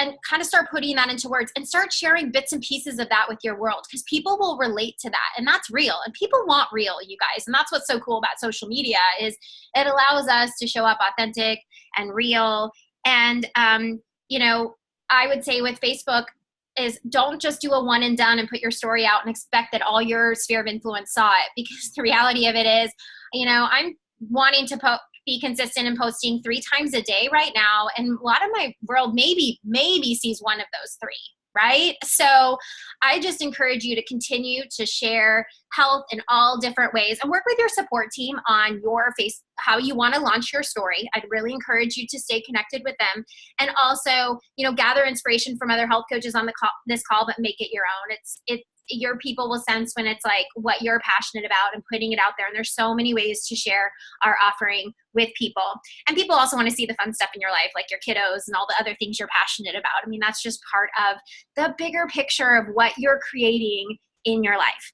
and kind of start putting that into words and start sharing bits and pieces of that with your world, because people will relate to that, and that's real, and people want real, you guys. And that's what's so cool about social media is it allows us to show up authentic and real. And, I would say with Facebook is don't just do a 1 and done and put your story out and expect that all your sphere of influence saw it, because the reality of it is, I'm wanting to be consistent in posting 3 times a day right now. And a lot of my world maybe sees one of those 3, right? So I just encourage you to continue to share health in all different ways and work with your support team on how you want to launch your story. I'd really encourage you to stay connected with them, and also, gather inspiration from other health coaches on this call, but make it your own. Your people will sense when it's like what you're passionate about and putting it out there. And there's so many ways to share our offering with people. And people also want to see the fun stuff in your life, like your kiddos and all the other things you're passionate about. I mean, that's just part of the bigger picture of what you're creating in your life.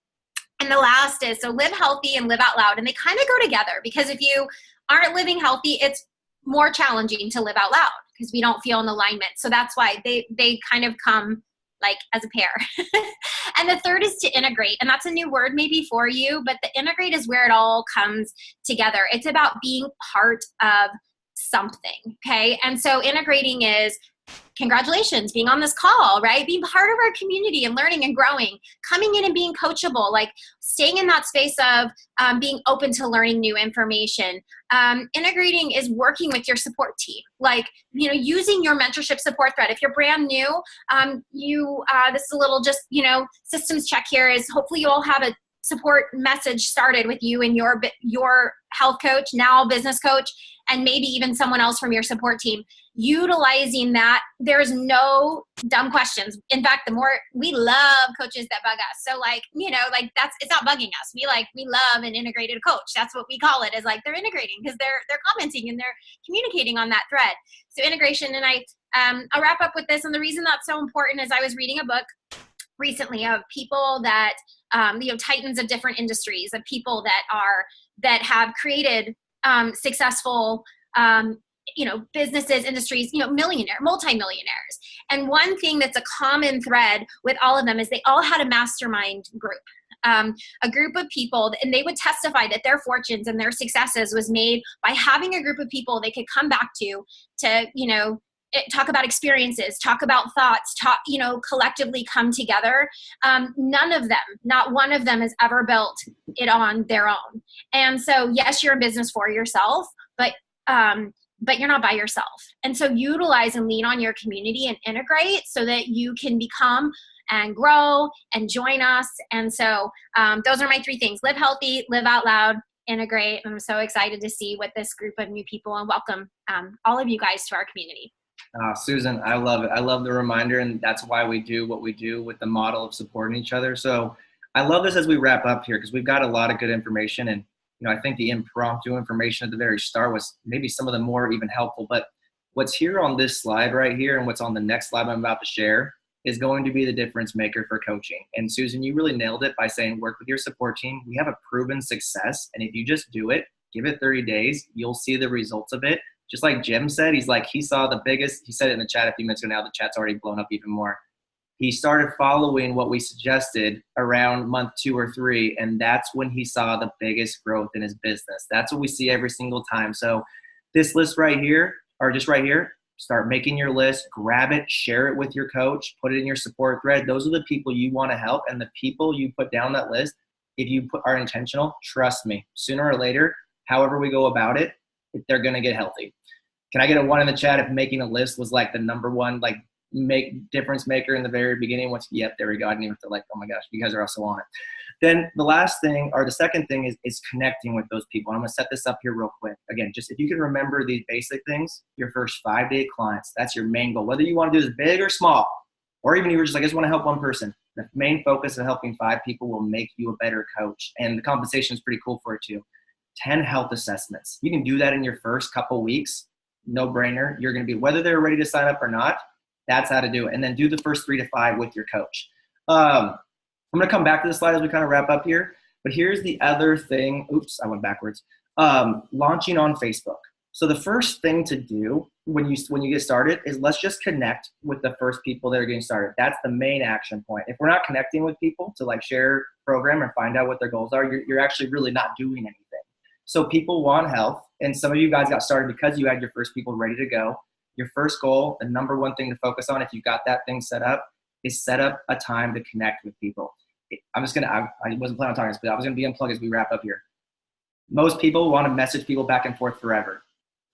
And the last is, so live healthy and live out loud. And they kind of go together, because if you aren't living healthy, it's more challenging to live out loud because we don't feel in alignment. So that's why they kind of come like as a pair. And the third is to integrate. And that's a new word maybe for you, but the integrate is where it all comes together. It's about being part of something. Okay. And so integrating is congratulations, being on this call, right? Being part of our community and learning and growing, coming in and being coachable, like staying in that space of being open to learning new information. Integrating is working with your support team, like, you know, using your mentorship support thread. If you're brand new, this is a little just, you know, systems check here is hopefully you all have a support message started with you and your health coach, now business coach, and maybe even someone else from your support team. Utilizing that, there's no dumb questions. In fact, we love coaches that bug us. So like, you know, like it's not bugging us. We love an integrated coach. That's what we call it, is like they're integrating because they're commenting and they're communicating on that thread. So integration, and I'll wrap up with this. And the reason that's so important is I was reading a book recently of people that, you know, titans of different industries, of people that have created successful, you know, businesses, industries, you know, multimillionaires. And one thing that's a common thread with all of them is they all had a mastermind group, a group of people, and they would testify that their fortunes and their successes was made by having a group of people they could come back to, you know, talk about experiences, talk about thoughts, you know, collectively come together. None of them, not one of them has ever built it on their own. And so, yes, you're in business for yourself, but you're not by yourself. And so utilize and lean on your community and integrate so that you can become and grow and join us. And so those are my 3 things: live healthy, live out loud, integrate. And I'm so excited to see what this group of new people, and welcome all of you guys to our community. Susan, I love it. I love the reminder, and that's why we do what we do with the model of supporting each other. So I love this as we wrap up here, because we've got a lot of good information, and you know, I think the impromptu information at the very start was maybe some of the more even helpful. But what's here on this slide right here, and what's on the next slide I'm about to share, is going to be the difference maker for coaching. And Susan, you really nailed it by saying work with your support team. We have a proven success, and if you just do it, give it 30 days, you'll see the results of it. Just like Jim said, he saw the biggest, he said it in the chat a few minutes ago, now the chat's already blown up even more. He started following what we suggested around month 2 or 3, and that's when he saw the biggest growth in his business. That's what we see every single time. So this list right here, or just right here, start making your list, grab it, share it with your coach, put it in your support thread. Those are the people you want to help, and the people you put down that list, if you are intentional, trust me, sooner or later, however we go about it, they're going to get healthy. Can I get a 1 in the chat if making a list was like the number one, like, make difference maker in the very beginning? Yep, there we go. I didn't even have to oh my gosh, you guys are also on it. Then the last thing, or the second thing, is connecting with those people. And I'm going to set this up here real quick. Again, just if you can remember these basic things, your first 5-day clients, that's your main goal. Whether you want to do this big or small, or even you were just like, I just want to help one person, the main focus of helping 5 people will make you a better coach. And the compensation is pretty cool for it too. 10 health assessments. You can do that in your first couple weeks. No brainer. You're going to be, whether they're ready to sign up or not, that's how to do it. And then do the first 3 to 5 with your coach. I'm going to come back to the slide as we kind of wrap up here. But here's the other thing. Oops, I went backwards. Launching on Facebook. So the first thing to do when you get started is let's just connect with the first people that are getting started. That's the main action point. If we're not connecting with people to like share program and find out what their goals are, you're actually really not doing anything. So people want health, and some of you guys got started because you had your first people ready to go. Your first goal, the number one thing to focus on if you got that thing set up, is set up a time to connect with people. I wasn't planning on talking this, but I was going to be unplugged as we wrap up here. Most people want to message people back and forth forever.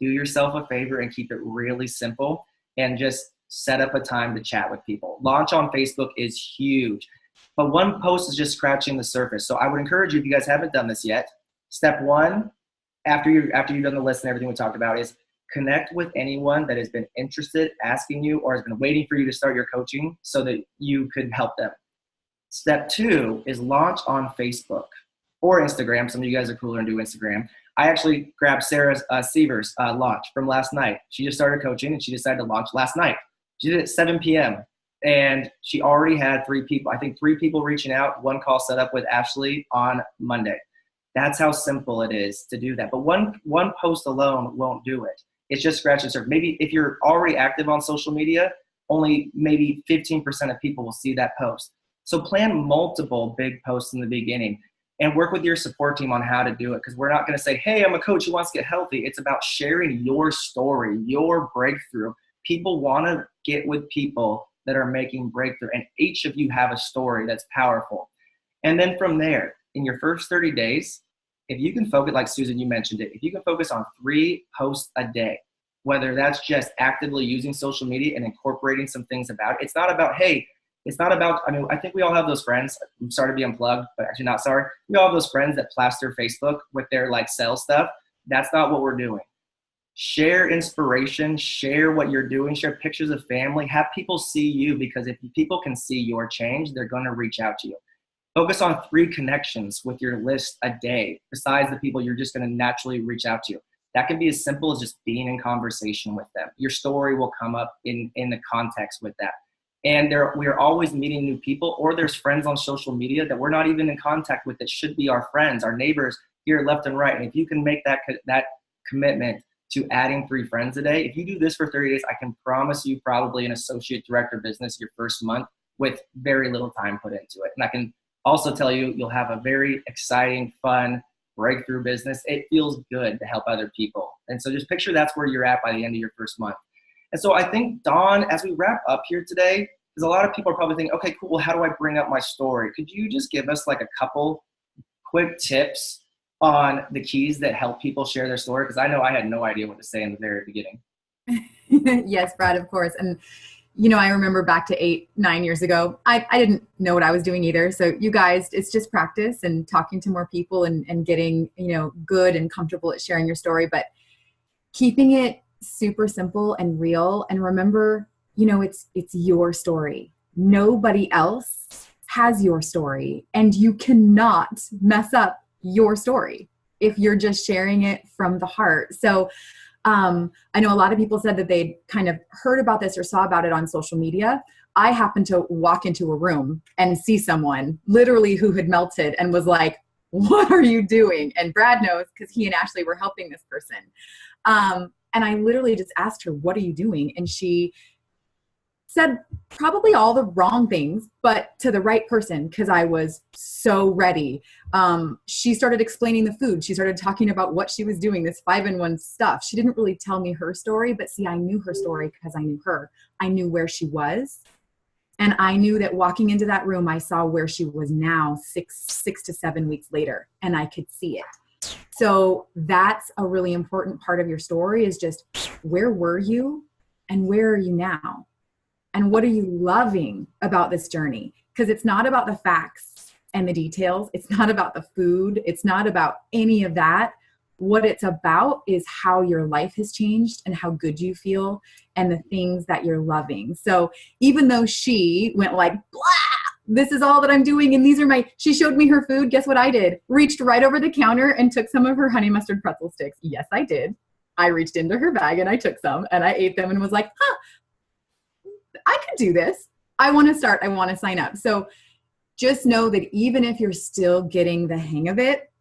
Do yourself a favor and keep it really simple and just set up a time to chat with people. Launch on Facebook is huge, but one post is just scratching the surface. So I would encourage you, if you guys haven't done this yet, step 1, after you've done the list and everything we talked about, is connect with anyone that has been interested, asking you, or has been waiting for you to start your coaching so that you could help them. Step 2 is launch on Facebook or Instagram. Some of you guys are cooler and do Instagram. I actually grabbed Sarah Seaver's launch from last night. She just started coaching and she decided to launch last night. She did it at 7 p.m. and she already had 3 people, I think 3 people reaching out, 1 call set up with Ashley on Monday. That's how simple it is to do that. But one post alone won't do it. It's just scratching the surface. Maybe if you're already active on social media, only maybe 15% of people will see that post. So plan multiple big posts in the beginning and work with your support team on how to do it, because we're not going to say, hey, I'm a coach who wants to get healthy. It's about sharing your story, your breakthrough. People want to get with people that are making breakthrough. And each of you have a story that's powerful. And then from there, in your first 30 days, if you can focus, like Susan, you mentioned it, if you can focus on 3 posts a day, whether that's just actively using social media and incorporating some things about it. It's not about, hey, it's not about, I mean, I think we all have those friends. I'm sorry to be unplugged, but actually not sorry. We all have those friends that plaster Facebook with their like sales stuff. That's not what we're doing. Share inspiration, share what you're doing, share pictures of family, have people see you, because if people can see your change, they're going to reach out to you. Focus on 3 connections with your list a day, besides the people you're just going to naturally reach out to. That can be as simple as just being in conversation with them. Your story will come up in the context with that. And we are always meeting new people, or there's friends on social media that we're not even in contact with that should be our friends, our neighbors here left and right. And if you can make that commitment to adding 3 friends a day, if you do this for 30 days, I can promise you probably an associate director business your first month with very little time put into it. And I can also tell you, you'll have a very exciting, fun, breakthrough business. It feels good to help other people. And so just picture that's where you're at by the end of your first month. And so I think, Dawn, as we wrap up here today, because a lot of people are probably thinking, okay, cool, well, how do I bring up my story? Could you just give us like a couple quick tips on the keys that help people share their story? Because I know I had no idea what to say in the very beginning. Yes, Brad, of course. And you know, I remember back to 8-9 years ago, I didn't know what I was doing either. So you guys, it's just practice and talking to more people and getting, you know, good and comfortable at sharing your story, but keeping it super simple and real. And remember, you know, it's your story. Nobody else has your story, and you cannot mess up your story if you're just sharing it from the heart. So I know a lot of people said that they'd kind of heard about this or saw about it on social media. I happened to walk into a room and see someone literally who had melted and was like, what are you doing? And Brad knows because he and Ashley were helping this person. And I literally just asked her, what are you doing? And she said probably all the wrong things, but to the right person, because I was so ready. She started explaining the food. She started talking about what she was doing, this 5-in-1 stuff. She didn't really tell me her story, but see, I knew her story because I knew her. I knew where she was. And I knew that walking into that room, I saw where she was now 6 to 7 weeks later, and I could see it. So that's a really important part of your story, is just where were you and where are you now? And what are you loving about this journey? Because it's not about the facts and the details. It's not about the food. It's not about any of that. What it's about is how your life has changed and how good you feel and the things that you're loving. So even though she went like, blah, this is all that I'm doing, and these are she showed me her food. Guess what I did? Reached right over the counter and took some of her honey mustard pretzel sticks. Yes, I did. I reached into her bag and I took some and I ate them and was like, I could do this. I want to start. I want to sign up. So just know that even if you're still getting the hang of it,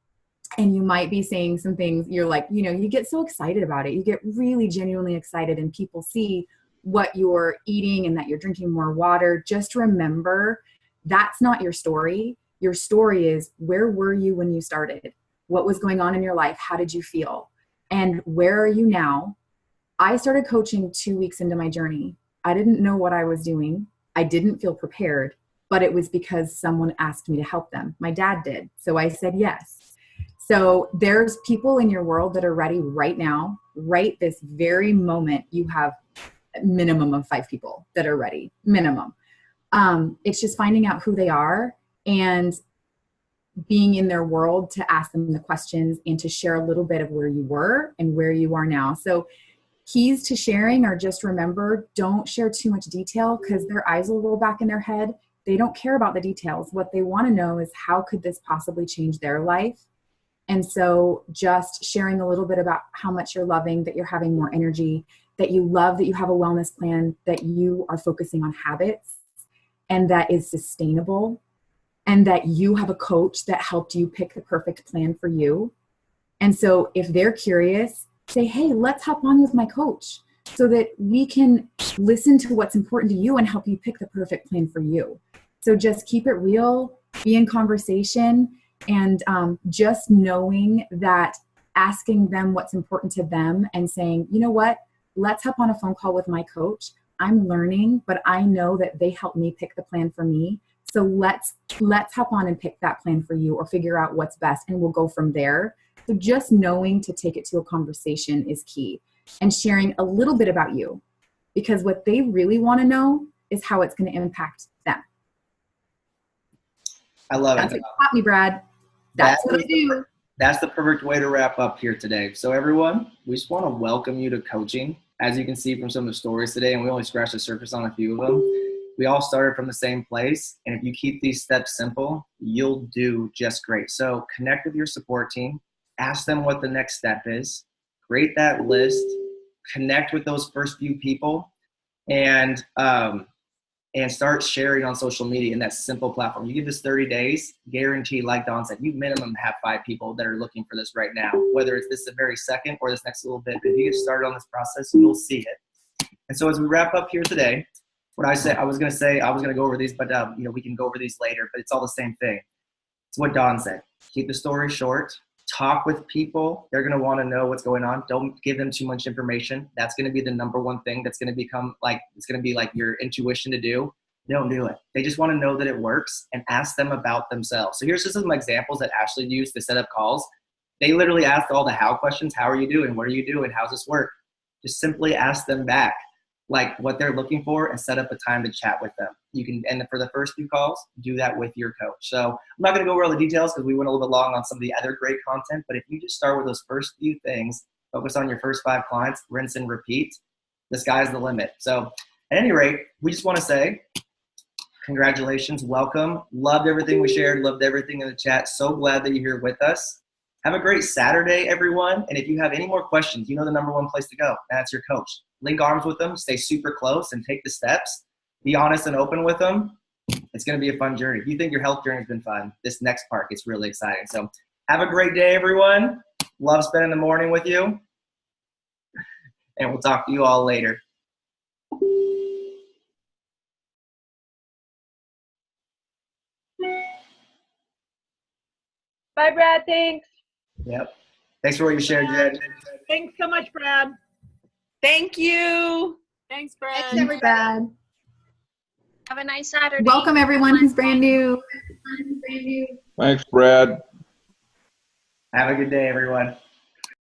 and you might be saying some things, you're like, you know, you get so excited about it. You get really genuinely excited, and people see what you're eating and that you're drinking more water. Just remember, that's not your story. Your story is, where were you when you started? What was going on in your life? How did you feel? And where are you now? I started coaching 2 weeks into my journey. I didn't know what I was doing. I didn't feel prepared, but it was because someone asked me to help them. My dad did. So I said yes. So there's people in your world that are ready right now, right this very moment. You have a minimum of 5 people that are ready, minimum. It's just finding out who they are and being in their world to ask them the questions and to share a little bit of where you were and where you are now. So keys to sharing are just remember, don't share too much detail, because their eyes will roll back in their head. They don't care about the details. What they want to know is, how could this possibly change their life? And so just sharing a little bit about how much you're loving, that you're having more energy, that you love, that you have a wellness plan, that you are focusing on habits and that is sustainable, and that you have a coach that helped you pick the perfect plan for you. And so if they're curious, say, hey, let's hop on with my coach so that we can listen to what's important to you and help you pick the perfect plan for you. So just keep it real, be in conversation, and just knowing that asking them what's important to them and saying, you know what, let's hop on a phone call with my coach. I'm learning, but I know that they helped me pick the plan for me. So let's hop on and pick that plan for you, or figure out what's best, and we'll go from there. So just knowing to take it to a conversation is key, and sharing a little bit about you, because what they really want to know is how it's going to impact them. I love That's it. what taught me, Brad. That's what I do. That's the perfect way to wrap up here today. So everyone, we just want to welcome you to coaching. As you can see from some of the stories today, and we only scratched the surface on a few of them, we all started from the same place. And if you keep these steps simple, you'll do just great. So connect with your support team, ask them what the next step is, create that list, connect with those first few people, and start sharing on social media in that simple platform. You give this 30 days, guarantee, like Don said, you minimum have 5 people that are looking for this right now, whether it's this the very second or this next little bit. But if you get started on this process, you'll see it. And so as we wrap up here today, what I said, I was going to go over these, but we can go over these later, but it's all the same thing. It's what Don said. Keep the story short. Talk with people. They're going to want to know what's going on. Don't give them too much information. That's going to be the number one thing that's going to become it's going to be like your intuition to do. Don't do it. They just want to know that it works, and ask them about themselves. So here's just some examples that Ashley used to set up calls. They literally asked all the how questions. How are you doing? What are you doing? How's this work? Just simply ask them back like what they're looking for, and set up a time to chat with them. You can, and for the first few calls, do that with your coach. So I'm not going to go over all the details because we went a little bit long on some of the other great content, but if you just start with those first few things, focus on your first 5 clients, rinse and repeat, the sky's the limit. So at any rate, we just want to say congratulations, welcome. Loved everything we shared, loved everything in the chat. So glad that you're here with us. Have a great Saturday, everyone. And if you have any more questions, you know the number one place to go. That's your coach. Link arms with them, stay super close, and take the steps. Be honest and open with them. It's going to be a fun journey. If you think your health journey has been fun, this next part gets really exciting. So have a great day, everyone. Love spending the morning with you. And we'll talk to you all later. Bye, Brad. Thanks. Yep. Thanks for what you shared, Jen. Thanks so much, Brad. Thank you. Thanks, Brad. Thanks, Brad. Have a nice Saturday. Welcome everyone who's brand new. Thanks, Brad. Have a good day, everyone.